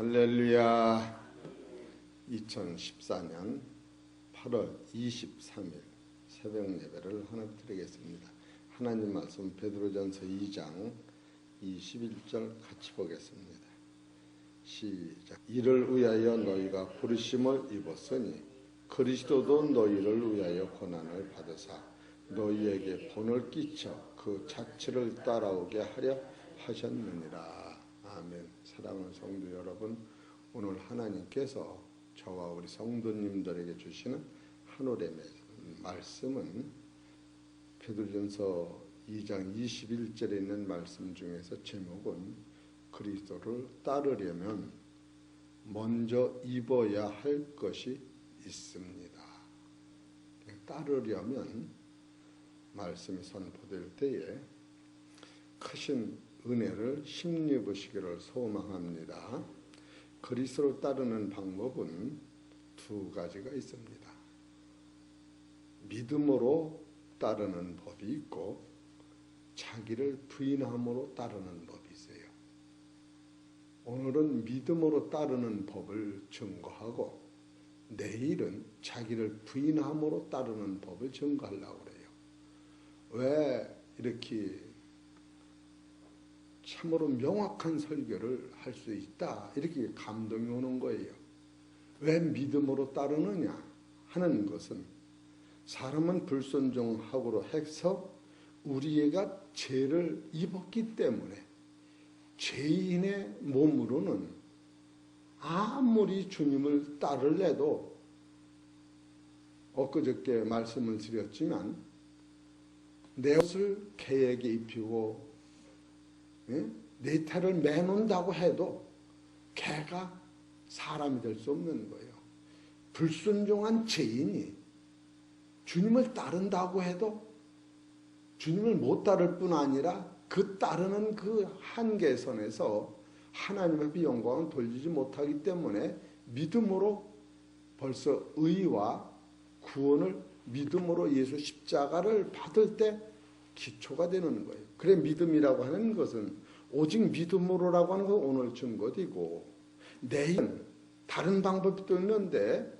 할렐루야. 2014년 8월 23일 새벽 예배를 하나 드리겠습니다. 하나님 말씀 베드로전서 2장 21절 같이 보겠습니다. 시작. 이를 위하여 너희가 부르심을 입었으니 그리스도도 너희를 위하여 고난을 받으사 너희에게 본을 끼쳐 그 자취를 따라오게 하려 하셨느니라. 아멘. 사랑하는 성도 여러분, 오늘 하나님께서 저와 우리 성도님들에게 주시는 하늘의 말씀은 베드로전서 2장 21절에 있는 말씀 중에서 제목은 그리스도를 따르려면 먼저 입어야 할 것이 있습니다. 따르려면 말씀이 선포될 때에 크신 은혜를 힘입으시기를 소망합니다. 그리스도를 따르는 방법은 두 가지가 있습니다. 믿음으로 따르는 법이 있고 자기를 부인함으로 따르는 법이 있어요. 오늘은 믿음으로 따르는 법을 증거하고 내일은 자기를 부인함으로 따르는 법을 증거하려고 그래요. 왜 이렇게 참으로 명확한 설교를 할 수 있다, 이렇게 감동이 오는 거예요. 왜 믿음으로 따르느냐 하는 것은 사람은 불순종하고로 해서 우리가 죄를 입었기 때문에 죄인의 몸으로는 아무리 주님을 따르려도 엊그저께 말씀을 드렸지만 내 옷을 개에게 입히고 내 탈을 매놓는다고 해도 개가 사람이 될 수 없는 거예요. 불순종한 죄인이 주님을 따른다고 해도 주님을 못 따를 뿐 아니라 그 따르는 그 한계선에서 하나님 앞에 영광을 돌리지 못하기 때문에 믿음으로 벌써 의와 구원을 믿음으로 예수 십자가를 받을 때 기초가 되는 거예요. 그래 믿음이라고 하는 것은 오직 믿음으로라고 하는 건 오늘 증거이고 내일은 다른 방법도 있는데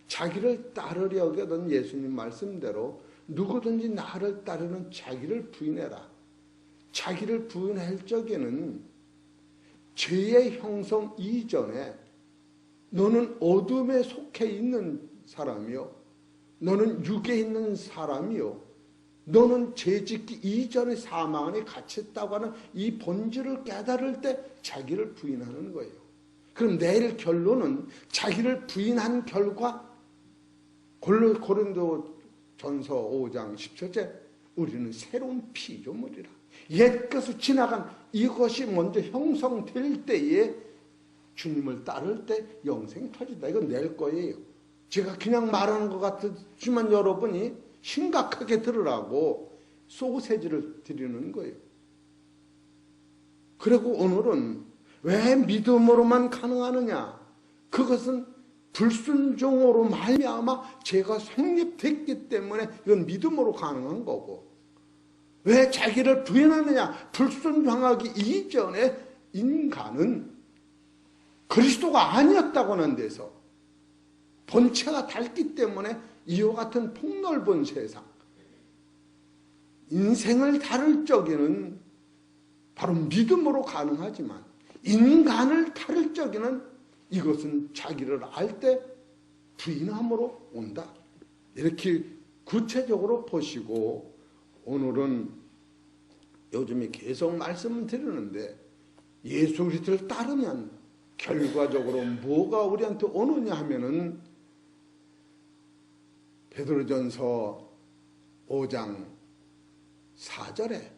자기를 따르려고 하던 예수님 말씀대로 누구든지 나를 따르는 자기를 부인해라. 자기를 부인할 적에는 죄의 형성 이전에 너는 어둠에 속해 있는 사람이요, 너는 육에 있는 사람이요, 너는 죄짓기 이전의 사망 안에 갇혔다고 하는 이 본질을 깨달을 때 자기를 부인하는 거예요. 그럼 내일 결론은 자기를 부인한 결과 고린도전서 5장 17절 우리는 새로운 피조물이라. 옛것을 지나간 이것이 먼저 형성될 때에 주님을 따를 때 영생이 터진다. 이건 낼 거예요. 제가 그냥 말하는 것 같지만 여러분이 심각하게 들으라고 소세지를 드리는 거예요. 그리고 오늘은 왜 믿음으로만 가능하느냐? 그것은 불순종으로 말미암아 죄가 성립됐기 때문에 이건 믿음으로 가능한 거고, 왜 자기를 부인하느냐? 불순종하기 이전에 인간은 그리스도가 아니었다고 하는 데서 본체가 닳기 때문에 이와 같은 폭넓은 세상, 인생을 다룰 적에는 바로 믿음으로 가능하지만 인간을 다룰 적에는 이것은 자기를 알 때 부인함으로 온다. 이렇게 구체적으로 보시고, 오늘은 요즘에 계속 말씀을 드리는데 예수 그리스도를 따르면 결과적으로 뭐가 우리한테 오느냐 하면은 베드로전서 5장 4절에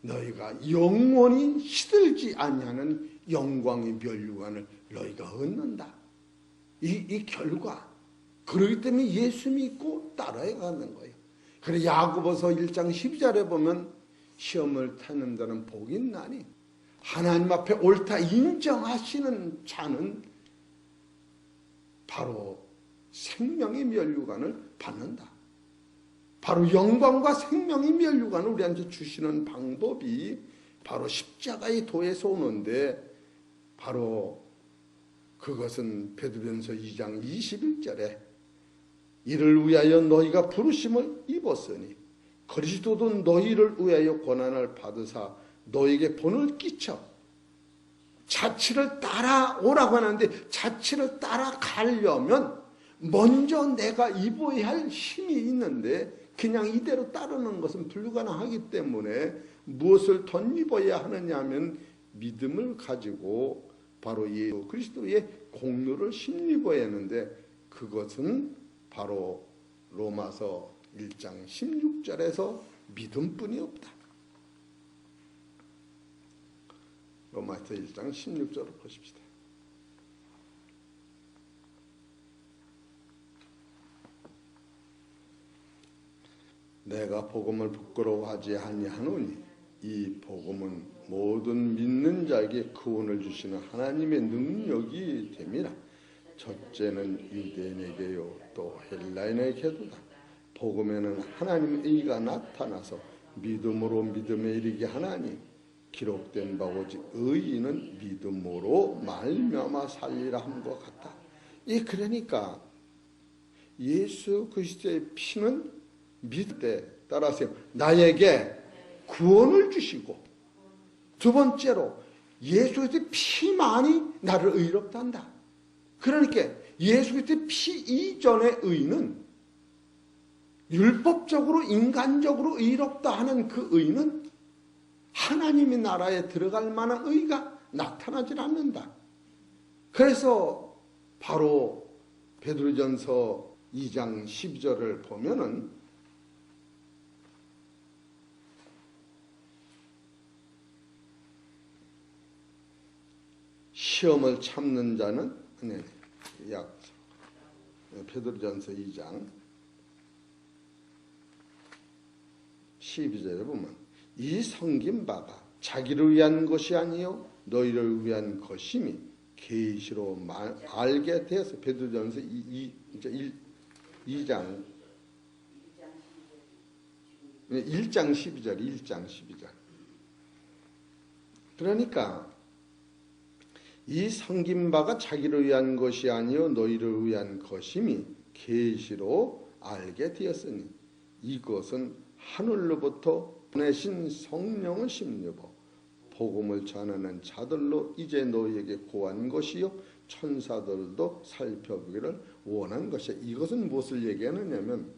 너희가 영원히 시들지 아니하는 영광의 면류관을 너희가 얻는다. 이 결과. 그렇기 때문에 예수 믿고 따라야 가는 거예요. 그래 야고보서 1장 12절에 보면 시험을 타는 자는 복이 있나니 하나님 앞에 옳다 인정하시는 자는 바로 생명의 면류관을 받는다. 바로 영광과 생명의 면류관을 우리한테 주시는 방법이 바로 십자가의 도에서 오는데 바로 그것은 베드로전서 2장 21절에 이를 위하여 너희가 부르심을 입었으니 그리스도도 너희를 위하여 고난을 받으사 너희에게 본을 끼쳐 자취를 따라오라고 하는데, 자취를 따라가려면 먼저 내가 입어야 할 힘이 있는데 그냥 이대로 따르는 것은 불가능하기 때문에 무엇을 덧입어야 하느냐 하면 믿음을 가지고 바로 예수 그리스도의 공로를 힘입어야 하는데, 그것은 바로 로마서 1장 16절에서 믿음뿐이 없다. 로마서 1장 16절을 보십시다. 내가 복음을 부끄러워하지 아니하노니 이 복음은 모든 믿는 자에게 구원을 주시는 하나님의 능력이 됨이라. 첫째는 유대인에게요 또 헬라인에게도다. 복음에는 하나님의 의가 나타나서 믿음으로 믿음에 이르게 하나니 기록된 바 오직 의인은 믿음으로 말미암아 살리라 함과 같다. 그러니까 예수 그리스도의 피는 믿을 때 따라서 나에게 구원을 주시고, 두 번째로 예수 그리스도의 피만이 나를 의롭다 한다. 그러니까 예수 그리스도의 피 이전의 의는, 율법적으로 인간적으로 의롭다 하는 그 의는 하나님의 나라에 들어갈 만한 의가 나타나질 않는다. 그래서 바로 베드로전서 2장 12절을 보면은 시험을 참는 자는 베드로전서 2장 12절에 보면 이 섬긴 바가 자기를 위한 것이 아니요 너희를 위한 것임이 계시로 알게 되어서. 베드로전서 2장 1장 12절. 그러니까 이 섬긴 바가 자기를 위한 것이 아니요 너희를 위한 것임이 계시로 알게 되었으니 이것은 하늘로부터 보내신 성령을 심려고 복음을 전하는 자들로 이제 너희에게 고한 것이요 천사들도 살펴보기를 원한 것이야. 이것은 무엇을 얘기하느냐면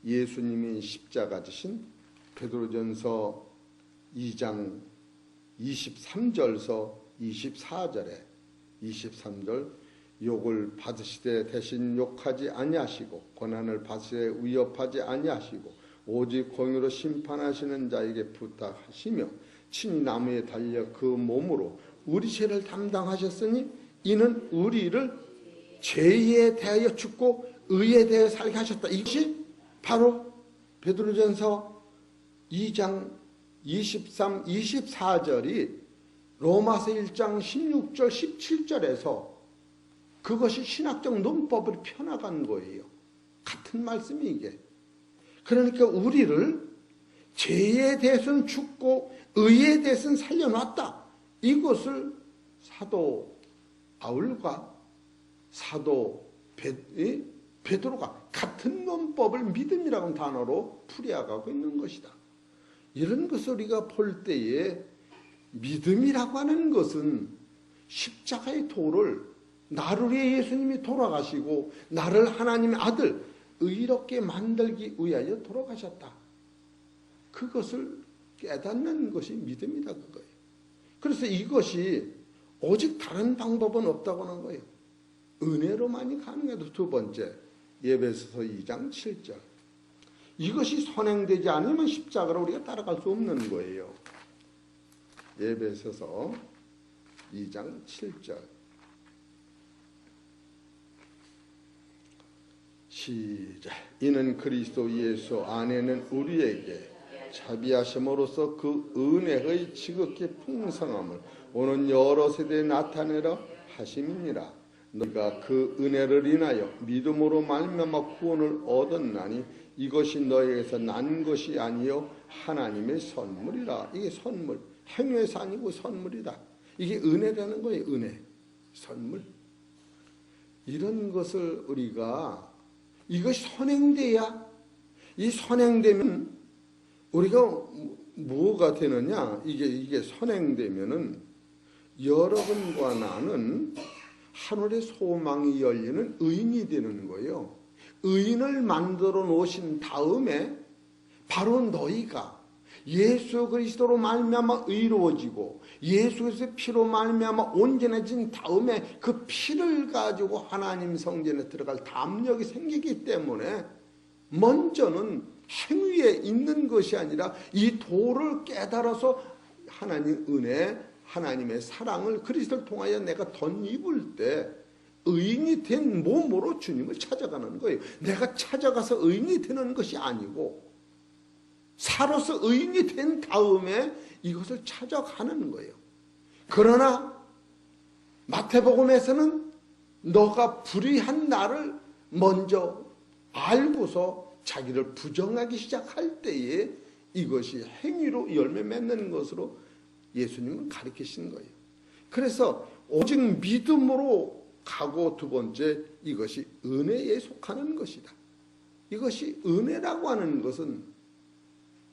예수님이 십자가 지신 베드로전서 2장 23절서 24절에 23절 욕을 받으시되 대신 욕하지 아니하시고 고난을 받으시되 위협하지 아니하시고 오직 공의로 심판하시는 자에게 부탁하시며 친히 나무에 달려 그 몸으로 우리 죄를 담당하셨으니 이는 우리를 죄에 대하여 죽고 의에 대하여 살게 하셨다. 이것이 바로 베드로전서 2장 23, 24절이 로마서 1장 16절, 17절에서 그것이 신학적 논법을 펴나간 거예요. 같은 말씀이 이게. 그러니까 우리를 죄에 대해서는 죽고 의에 대해서는 살려놨다. 이것을 사도 바울과 사도 베드로가 같은 논법을 믿음이라는 하 단어로 풀이해가고 있는 것이다. 이런 것을 우리가 볼 때에 믿음이라고 하는 것은 십자가의 도를 나를 위해 예수님이 돌아가시고 나를 하나님의 아들 의롭게 만들기 위하여 돌아가셨다. 그것을 깨닫는 것이 믿음이다 그거예요. 그래서 이것이 오직 다른 방법은 없다고 하는 거예요. 은혜로만이 가능해도. 두 번째 에베소서 2장 7절 이것이 선행되지 않으면 십자가를 우리가 따라갈 수 없는 거예요. 에베소서 2장 7절 시작. 이는 그리스도 예수 안에는 우리에게 자비하심으로써 그 은혜의 지극히 풍성함을 오는 여러 세대에 나타내라 하심이니라. 너희가 그 은혜를 인하여 믿음으로 말미암아 구원을 얻었나니 이것이 너희에게서 난 것이 아니요 하나님의 선물이라. 이게 선물, 행위에서 아니고 선물이다. 이게 은혜라는 거예요. 은혜, 선물. 이런 것을 우리가 이것이 선행돼야 이 선행되면 우리가 뭐가 되느냐? 이게 선행되면은 여러분과 나는 하늘의 소망이 열리는 의인이 되는 거예요. 의인을 만들어 놓으신 다음에 바로 너희가 예수 그리스도로 말미암아 의로워지고 예수 그리스도의 피로 말미암아 온전해진 다음에 그 피를 가지고 하나님 성전에 들어갈 담력이 생기기 때문에 먼저는 행위에 있는 것이 아니라 이 도를 깨달아서 하나님 은혜, 하나님의 사랑을 그리스도를 통하여 내가 덧입을 때 의인이 된 몸으로 주님을 찾아가는 거예요. 내가 찾아가서 의인이 되는 것이 아니고 살아서 의인이 된 다음에 이것을 찾아가는 거예요. 그러나 마태복음에서는 너가 불의한 나를 먼저 알고서 자기를 부정하기 시작할 때에 이것이 행위로 열매 맺는 것으로 예수님은 가르치신 거예요. 그래서 오직 믿음으로 가고 두 번째 이것이 은혜에 속하는 것이다. 이것이 은혜라고 하는 것은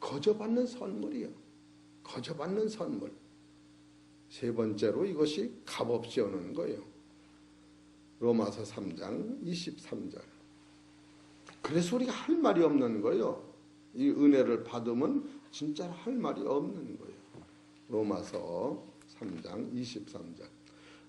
거저받는 선물이요. 거저받는 선물. 세 번째로 이것이 값없이 오는 거예요. 로마서 3장 23절. 그래서 우리가 할 말이 없는 거예요. 이 은혜를 받으면 진짜 할 말이 없는 거예요. 로마서 3장 23절.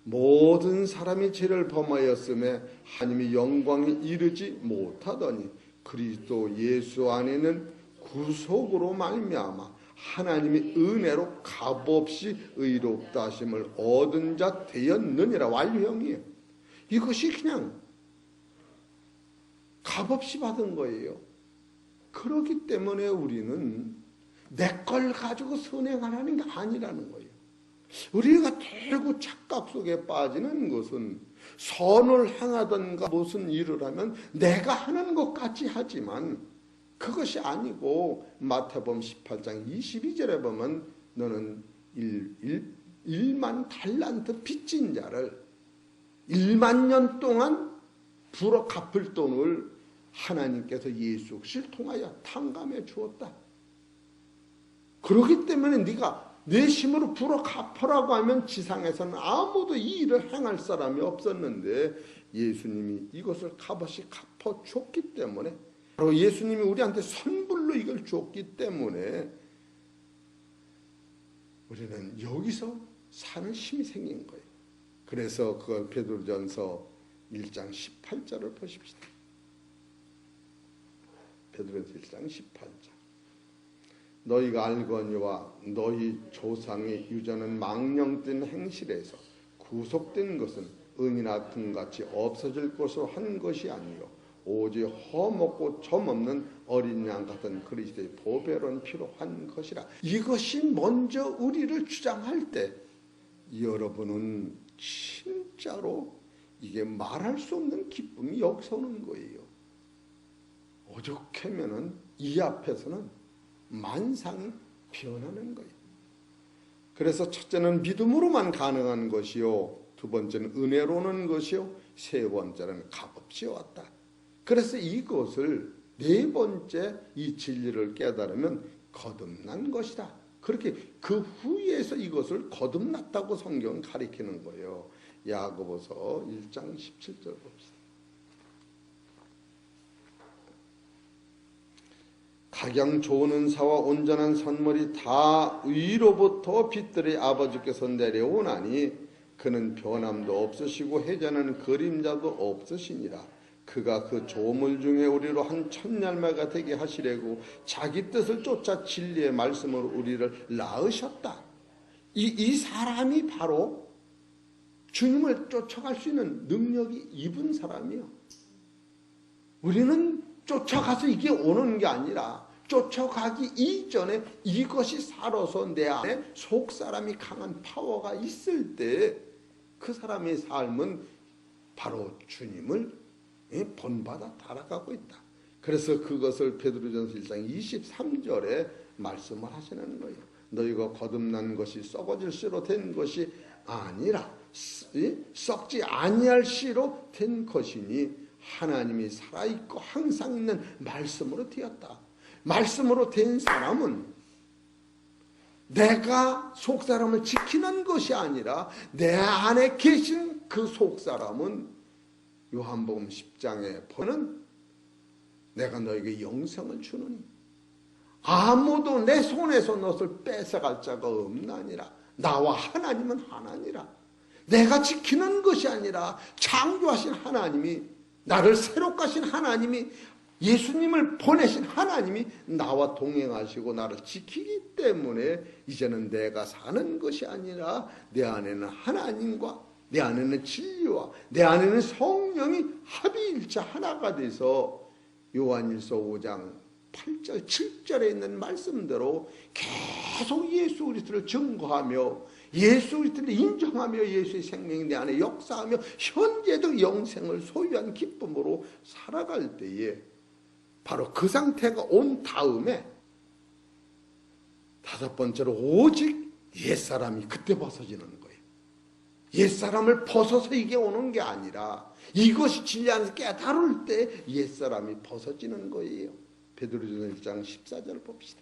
모든 사람이 죄를 범하였음에 하나님이 영광에 이르지 못하더니 그리스도 예수 안에는 구속으로 말미암아 하나님의 은혜로 값없이 의롭다 하심을 얻은 자 되었느니라. 완료형이에요. 이것이 그냥 값없이 받은 거예요. 그렇기 때문에 우리는 내 걸 가지고 선행하라는 게 아니라는 거예요. 우리가 대고 착각 속에 빠지는 것은 선을 행하던가 무슨 일을 하면 내가 하는 것 같이 하지만 그것이 아니고 마태복음 18장 22절에 보면 너는 1만 달란트 빚진 자를 1만 년 동안 불어 갚을 돈을 하나님께서 예수 그리스도를 통하여 탕감해 주었다. 그렇기 때문에 네가 내 힘으로 불어 갚으라고 하면 지상에서는 아무도 이 일을 행할 사람이 없었는데 예수님이 이것을 값없이 갚아줬기 때문에 바로 예수님이 우리한테 선불로 이걸 줬기 때문에 우리는 여기서 사는 힘이 생긴 거예요. 그래서 그걸 베드로전서 1장 18절을 보십시다. 베드로전서 1장 18절. 너희가 알거니와 너희 조상의 유전은 망령된 행실에서 구속된 것은 은이나 금같이 없어질 것으로 한 것이 아니요 오직 허먹고 점없는 어린 양 같은 그리스도의 보배로운 피로 한 것이라. 이것이 먼저 우리를 주장할 때 여러분은 진짜로 이게 말할 수 없는 기쁨이 여기서 오는 거예요. 오죽하면은 이 앞에서는 만상이 변하는 거예요. 그래서 첫째는 믿음으로만 가능한 것이요, 두 번째는 은혜로는 것이요, 세 번째는 값없이 왔다. 그래서 이것을 네 번째 이 진리를 깨달으면 거듭난 것이다. 그렇게 그 후에서 이것을 거듭났다고 성경은 가리키는 거예요. 야고보서 1장 17절 봅시다. 각양 좋은 은사와 온전한 선물이 다 위로부터 빛들의 아버지께서 내려오나니 그는 변함도 없으시고 해자는 그림자도 없으시니라. 그가 그 조물 중에 우리로 한 첫열매가 되게 하시려고 자기 뜻을 쫓아 진리의 말씀으로 우리를 낳으셨다. 이 사람이 바로 주님을 쫓아갈 수 있는 능력이 입은 사람이요. 우리는 쫓아가서 이게 오는 게 아니라 쫓아가기 이전에 이것이 살아서 내 안에 속사람이 강한 파워가 있을 때 그 사람의 삶은 바로 주님을 본받아 따라가고 있다. 그래서 그것을 베드로전서 1장 23절에 말씀을 하시는 거예요. 너희가 거듭난 것이 썩어질 수로 된 것이 아니라 썩지 아니할 씨로 된 것이니 하나님이 살아있고 항상 있는 말씀으로 되었다. 말씀으로 된 사람은 내가 속사람을 지키는 것이 아니라 내 안에 계신 그 속사람은 요한복음 10장에 보는 내가 너에게 영생을 주느니 아무도 내 손에서 너를 뺏어갈 자가 없나니라. 나와 하나님은 하나니라. 내가 지키는 것이 아니라 창조하신 하나님이, 나를 새롭게 하신 하나님이, 예수님을 보내신 하나님이 나와 동행하시고 나를 지키기 때문에 이제는 내가 사는 것이 아니라 내 안에는 하나님과 내 안에는 진리와 내 안에는 성령이 합이일체 하나가 돼서 요한일서 5장 8절 7절에 있는 말씀대로 계속 예수 그리스도를 증거하며 예수 그리스도를 인정하며 예수의 생명이 내 안에 역사하며 현재도 영생을 소유한 기쁨으로 살아갈 때에 바로 그 상태가 온 다음에 다섯 번째로 오직 옛사람이 그때 벗어지는 거예요. 옛사람을 벗어서 이게 오는 게 아니라 이것이 진리 안에서 깨달을 때 옛사람이 벗어지는 거예요. 베드로전서 1장 14절 봅시다.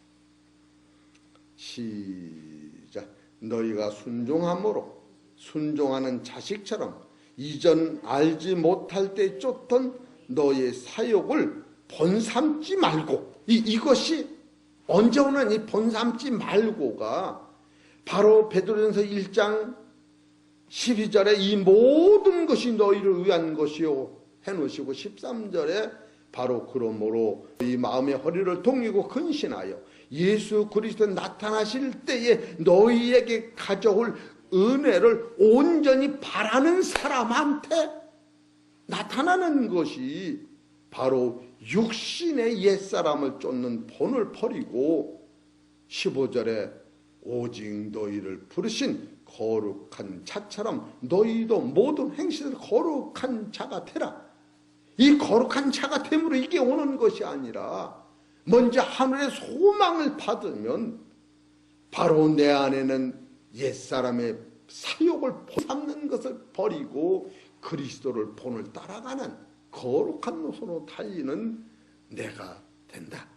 시작. 너희가 순종함으로 순종하는 자식처럼 이전 알지 못할 때 쫓던 너의 사욕을 본삼지 말고, 이것이 언제 오는 이 본삼지 말고가 바로 베드로전서 1장 12절에 이 모든 것이 너희를 위한 것이요 해놓으시고 13절에 바로 그러므로 이 마음의 허리를 동이고 근신하여 예수 그리스도 나타나실 때에 너희에게 가져올 은혜를 온전히 바라는 사람한테 나타나는 것이 바로 육신의 옛사람을 쫓는 본을 버리고 15절에 오직 너희를 부르신 거룩한 자처럼 너희도 모든 행실을 거룩한 자가 되라. 이 거룩한 자가 됨으로 이게 오는 것이 아니라 먼저 하늘의 소망을 받으면 바로 내 안에는 옛사람의 사욕을 삼는 것을 버리고 그리스도를 본을 따라가는 거룩한 노선으로 달리는 내가 된다.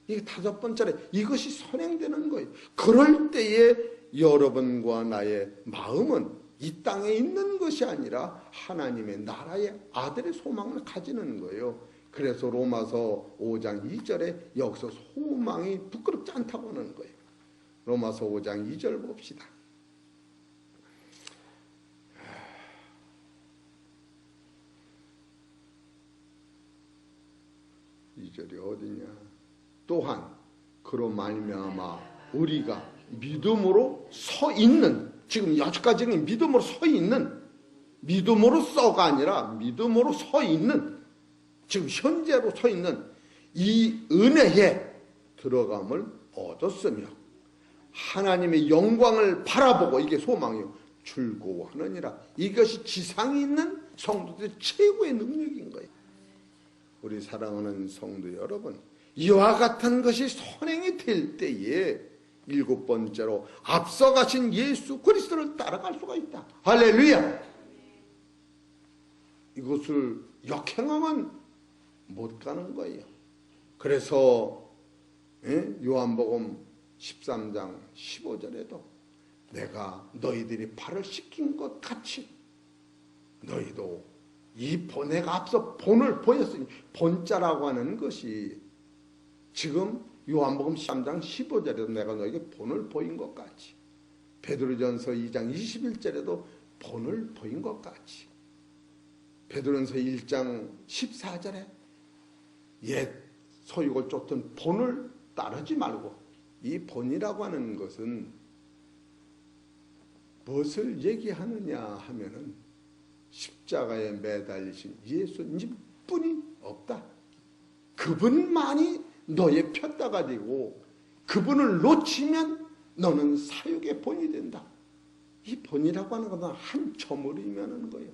이게 다섯 번째로 이것이 선행되는 거예요. 그럴 때에 여러분과 나의 마음은 이 땅에 있는 것이 아니라 하나님의 나라의 아들의 소망을 가지는 거예요. 그래서 로마서 5장 2절에 여기서 소망이 부끄럽지 않다고 하는 거예요. 로마서 5장 2절 봅시다. 2절이 어디냐. 또한 그로 말미암아 우리가 믿음으로 서 있는, 지금 여기까지는 믿음으로 서 있는, 믿음으로서가 아니라 믿음으로 서 있는, 지금 현재로 서 있는 이 은혜에 들어감을 얻었으며 하나님의 영광을 바라보고, 이게 소망이요, 즐거워하느니라. 이것이 지상에 있는 성도들의 최고의 능력인 거예요. 우리 사랑하는 성도 여러분, 이와 같은 것이 선행이 될 때에 일곱 번째로 앞서가신 예수 그리스도를 따라갈 수가 있다. 할렐루야. 이것을 역행하면 못 가는 거예요. 그래서 요한복음 13장 15절에도 내가 너희들이 발을 씻긴 것 같이 너희도 내가 앞서 본을 보였으니, 본자라고 하는 것이 지금 요한복음 13장 15절에도 내가 너에게 본을 보인 것 같이, 베드로전서 2장 21절에도 본을 보인 것 같이, 베드로전서 1장 14절에 옛 소욕을 쫓던 본을 따르지 말고, 이 본이라고 하는 것은 무엇을 얘기하느냐 하면은 십자가에 매달리신 예수님뿐이 없다. 그분만이 너의 폈다가 되고 그분을 놓치면 너는 사욕의 본이 된다. 이 본이라고 하는 것은 한 점으로 의미하는 거예요.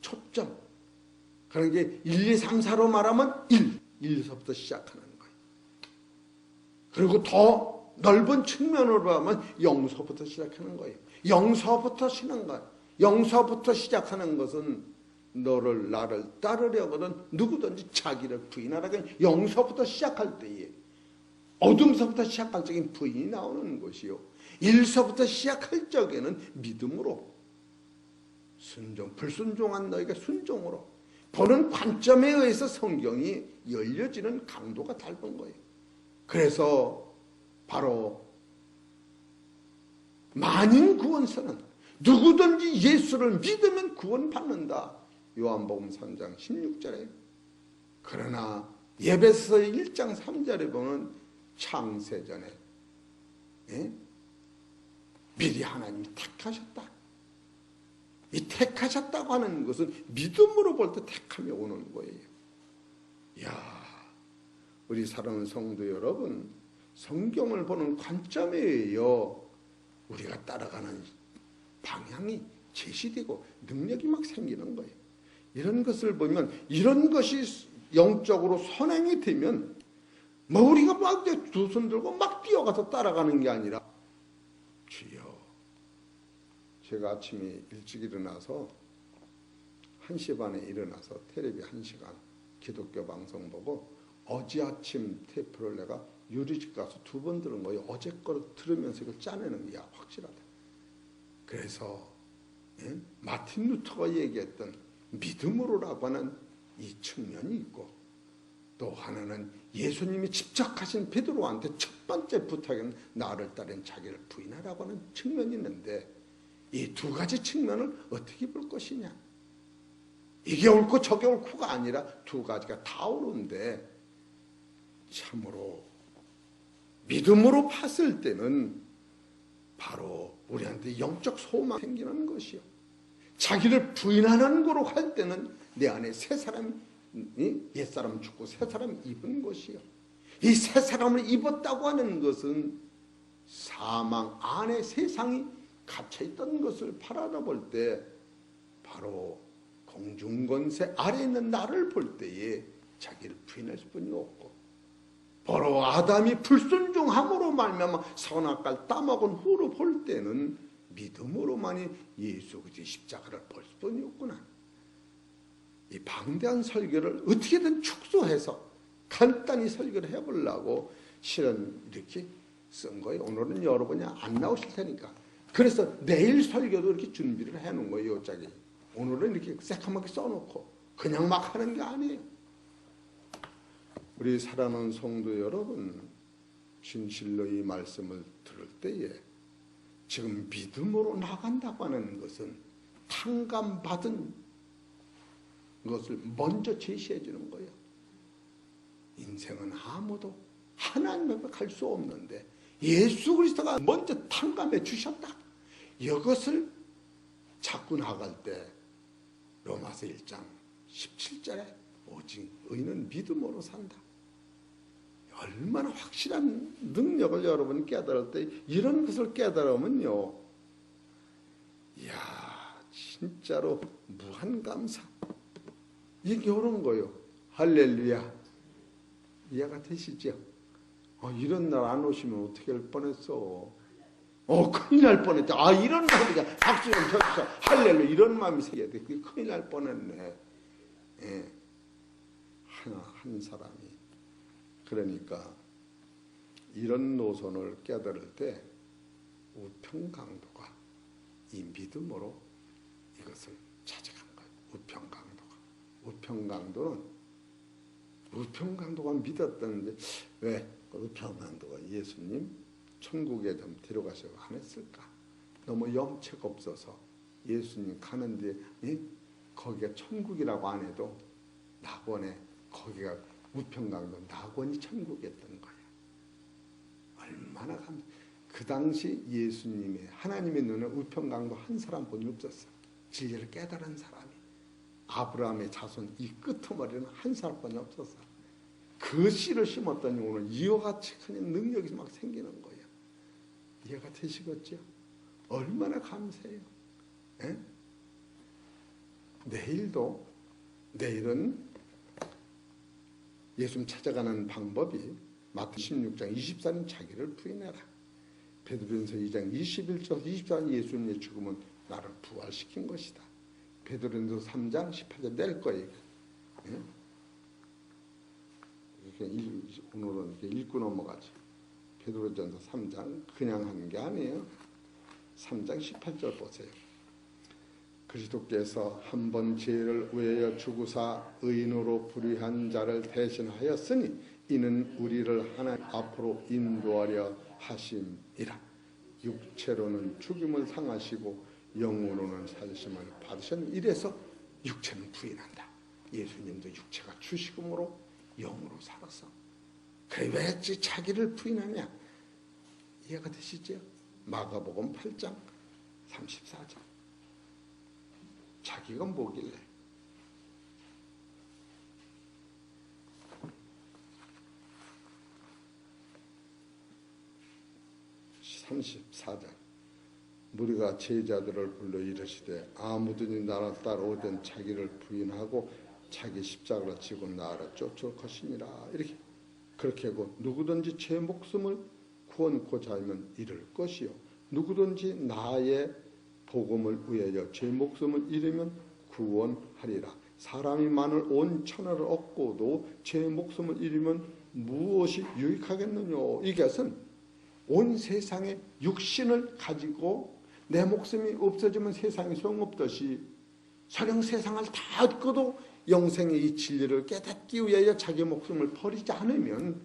초점. 그런 게 1, 2, 3, 4로 말하면 1에서부터 시작하는 거예요. 그리고 더 넓은 측면으로 하면 0서부터 시작하는 거예요. 0서부터 쉬는 거예요. 용서부터 시작하는 것은 너를 나를 따르려거든 누구든지 자기를 부인하라고 용서부터 시작할 때에 어둠서부터 시작할 적엔 부인이 나오는 것이요. 일서부터 시작할 적에는 믿음으로 순종, 불순종한 너에게 순종으로 보는 관점에 의해서 성경이 열려지는 강도가 다른 거예요. 그래서 바로 만인 구원서는 누구든지 예수를 믿으면 구원받는다. 요한복음 3장 16절에. 그러나 에베소서 1장 3절에 보면 창세전에 미리 하나님이 택하셨다. 이 택하셨다고 하는 것은 믿음으로 볼 때 택함이 오는 거예요. 이야, 우리 사랑하는 성도 여러분, 성경을 보는 관점에 의하여 우리가 따라가는 방향이 제시되고 능력이 막 생기는 거예요. 이런 것을 보면 이런 것이 영적으로 선행이 되면 뭐 우리가 막 두 손 들고 막 뛰어가서 따라가는 게 아니라 주여, 제가 아침에 일찍 일어나서 1시 반에 일어나서 텔레비 1시간 기독교 방송 보고 어제 아침 테이프를 내가 유리집 가서 2번 들은 거예요. 어제 걸 들으면서 이걸 짜내는 게 확실하다. 그래서 마틴 루터가 얘기했던 믿음으로라고 하는 이 측면이 있고 또 하나는 예수님이 직접 하신 베드로한테 첫 번째 부탁은 나를 따른 자기를 부인하라고 하는 측면이 있는데 이 두 가지 측면을 어떻게 볼 것이냐. 이게 옳고 저게 옳고가 아니라 두 가지가 다 옳은데 참으로 믿음으로 봤을 때는 바로 우리한테 영적 소망이 생기는 것이요. 자기를 부인하는 거로 할 때는 내 안에 새 사람이 옛사람 죽고 새 사람이 입은 것이요. 이 새 사람을 입었다고 하는 것은 사망 안에 세상이 갇혀있던 것을 바라다 볼 때 바로 공중권세 아래에 있는 나를 볼 때에 자기를 부인할 수뿐이 없고 바로 아담이 불순종함으로 말미암아 선악과를 따먹은 후로 볼 때는 믿음으로만이 예수 그리스도의 십자가를 볼 수뿐이 없구나. 이 방대한 설교를 어떻게든 축소해서 간단히 설교를 해보려고 실은 이렇게 쓴 거예요. 오늘은 여러분이 안 나오실 테니까. 그래서 내일 설교도 이렇게 준비를 해놓은 거예요. 요짝에. 오늘은 이렇게 새까맣게 써놓고 그냥 막 하는 게 아니에요. 우리 사랑하는 성도 여러분, 진실로 이 말씀을 들을 때에 지금 믿음으로 나간다고 하는 것은 탕감받은 것을 먼저 제시해 주는 거예요. 인생은 아무도 하나님 앞에 갈 수 없는데 예수 그리스도가 먼저 탕감해 주셨다. 이것을 자꾸 나갈 때 로마서 1장 17절에 오직 의는 믿음으로 산다. 얼마나 확실한 능력을 여러분이 깨달을 때 이런 것을 깨달으면요. 이야, 진짜로 무한 감사. 이게 이런 거요. 할렐루야. 이해가 되시죠? 이런 날 안 오시면 어떻게 할 뻔했어. 큰일 날 뻔했다. 이런 마음이야. 박수 좀 쳐주세요. 할렐루야. 이런 마음이 생겨야 돼. 그게 큰일 날 뻔했네. 예. 한 사람이. 그러니까 이런 노선을 깨달을 때 우평강도가 이 믿음으로 이것을 찾아간 거예요. 우평강도가 믿었다는데 왜 우평강도가 예수님 천국에 좀 데려가시고 안 했을까? 너무 염치가 없어서 예수님 가는데 거기가 천국이라고 안 해도 낙원에 거기가 우평강도 낙원이 천국이었던 거야. 얼마나 그 당시 예수님의 하나님의 눈에 우평강도 한 사람뿐이 없었어. 진리를 깨달은 사람이 아브라함의 자손 이 끄트머리는 한 사람뿐이 없었어. 그 씨를 심었더니 오늘 이와 같이 그냥 능력이 막 생기는 거야. 이해가 되시겠죠? 얼마나 감사해요. 에? 내일은 예수님 찾아가는 방법이 마태 16장 24년 자기를 부인해라. 베드로전서 2장 21절 24년 예수님의 죽음은 나를 부활시킨 것이다. 베드로전서 3장 18절 낼 거예요. 예? 오늘은 이렇게 읽고 넘어가지. 베드로전서 3장 그냥 한 게 아니에요. 3장 18절 보세요. 그리스도께서 한 번 죄를 위하여 죽으사 의인으로 불의한 자를 대신하였으니 이는 우리를 하나님 앞으로 인도하려 하심이라. 육체로는 죽임을 당하시고 영으로는 살심을 받으셨니. 이래서 육체는 부인한다. 예수님도 육체가 주식음으로 영으로 살았어. 그래 왜 자기를 부인하냐. 이해가 되시죠? 마가복음 8장 34절. 자기가 뭐길래. (34절) 무리가 제자들을 불러 이르시되 아무든지 나를 따라오든 자기를 부인하고 자기 십자가를 지고 나를 쫓을 것이니라. 이렇게 그렇게 하고 누구든지 제 목숨을 구원코자 하면 잃을 것이요 누구든지 나의 복음을 위하여 제 목숨을 잃으면 구원하리라. 사람이 만일 온 천하를 얻고도 제 목숨을 잃으면 무엇이 유익하겠느냐. 이것은 온 세상의 육신을 가지고 내 목숨이 없어지면 세상이 소용없듯이 설령 세상을 다 얻고도 영생의 이 진리를 깨닫기 위하여 자기 목숨을 버리지 않으면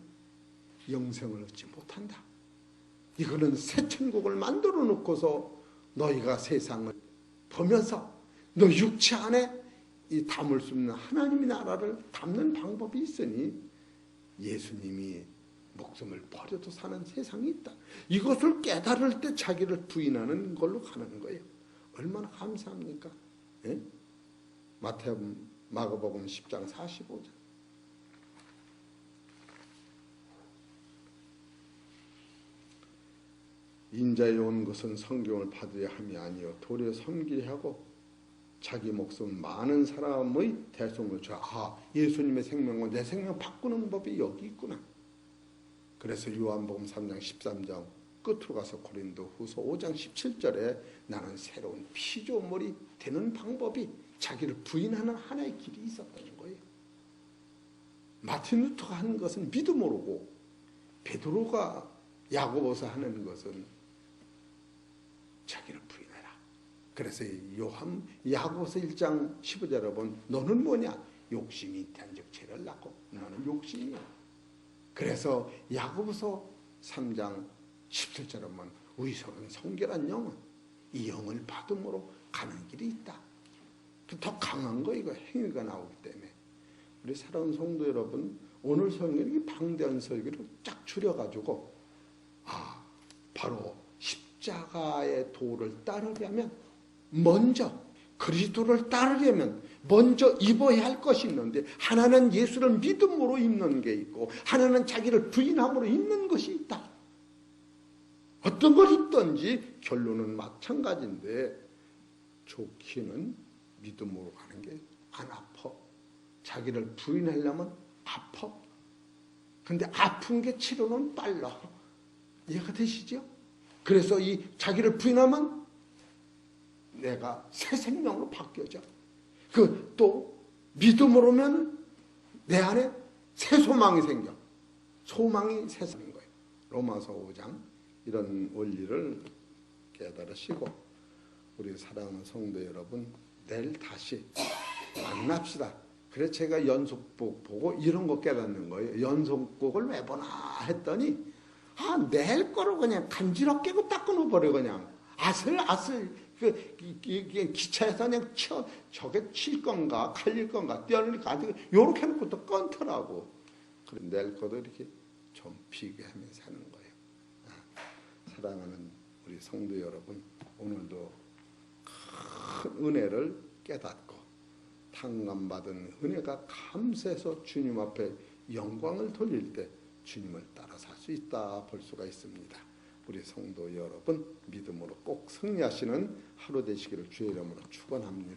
영생을 얻지 못한다. 이거는 새 천국을 만들어 놓고서 너희가 세상을 보면서 너 육체 안에 이 담을 수 없는 하나님의 나라를 담는 방법이 있으니 예수님이 목숨을 버려도 사는 세상이 있다. 이것을 깨달을 때 자기를 부인하는 걸로 가는 거예요. 얼마나 감사합니까? 예? 마가복음 10장 45절. 인자에 온 것은 성경을 받으려 함이 아니요 도리어 섬기려 하고 자기 목숨 많은 사람의 대속을 줘. 예수님의 생명과 내 생명 바꾸는 법이 여기 있구나. 그래서 요한복음 3장 13장 끝으로 가서 고린도후서 5장 17절에 나는 새로운 피조물이 되는 방법이 자기를 부인하는 하나의 길이 있었다는 거예요. 마틴 루터가 하는 것은 믿음으로고 베드로가 야고보서 하는 것은 자기를 부인해라. 그래서 야고보서 1장 15절에 보면 너는 뭐냐? 욕심이 단적 죄를 낳고 너는 욕심이야. 그래서 야고보서 3장 17절에 보면 의성은 성결한 영은 이 영을 받음으로 가는 길이 있다. 더 강한 거 이거 행위가 나오기 때문에 우리 사랑하는 성도 여러분 오늘 설교는 방대한 설교를 쫙 줄여가지고 바로 십자가의 도를 따르려면 먼저 그리스도를 따르려면 먼저 입어야 할 것이 있는데 하나는 예수를 믿음으로 입는 게 있고 하나는 자기를 부인함으로 입는 것이 있다. 어떤 걸 입든지 결론은 마찬가지인데 좋기는 믿음으로 가는 게 안 아파. 자기를 부인하려면 아파. 근데 아픈 게 치료는 빨라. 이해가 되시죠? 그래서 이 자기를 부인하면 내가 새 생명으로 바뀌어져. 또 믿음으로면 내 안에 새 소망이 생겨. 소망이 세상인 거예요. 로마서 5장 이런 원리를 깨달으시고 우리 사랑하는 성도 여러분 내일 다시 만납시다. 그래서 제가 연속곡 보고 이런 거 깨닫는 거예요. 연속곡을 왜 보나 했더니 내일 거로 그냥 간지럽게 딱 끊어버려. 그냥 아슬아슬 기차에서 그냥 저게 칠 건가 칼릴 건가 뛰어내니까 아직 요렇게 해놓고 또 끊더라고. 그래 내일 거도 이렇게 좀 비교하면서 하는 거예요. 사랑하는 우리 성도 여러분 오늘도 큰 은혜를 깨닫고 탕감받은 은혜가 감사해서 주님 앞에 영광을 돌릴 때 주님을 따라 살 수 있다 볼 수가 있습니다. 우리 성도 여러분 믿음으로 꼭 승리하시는 하루 되시기를 주의 이름으로 축원합니다.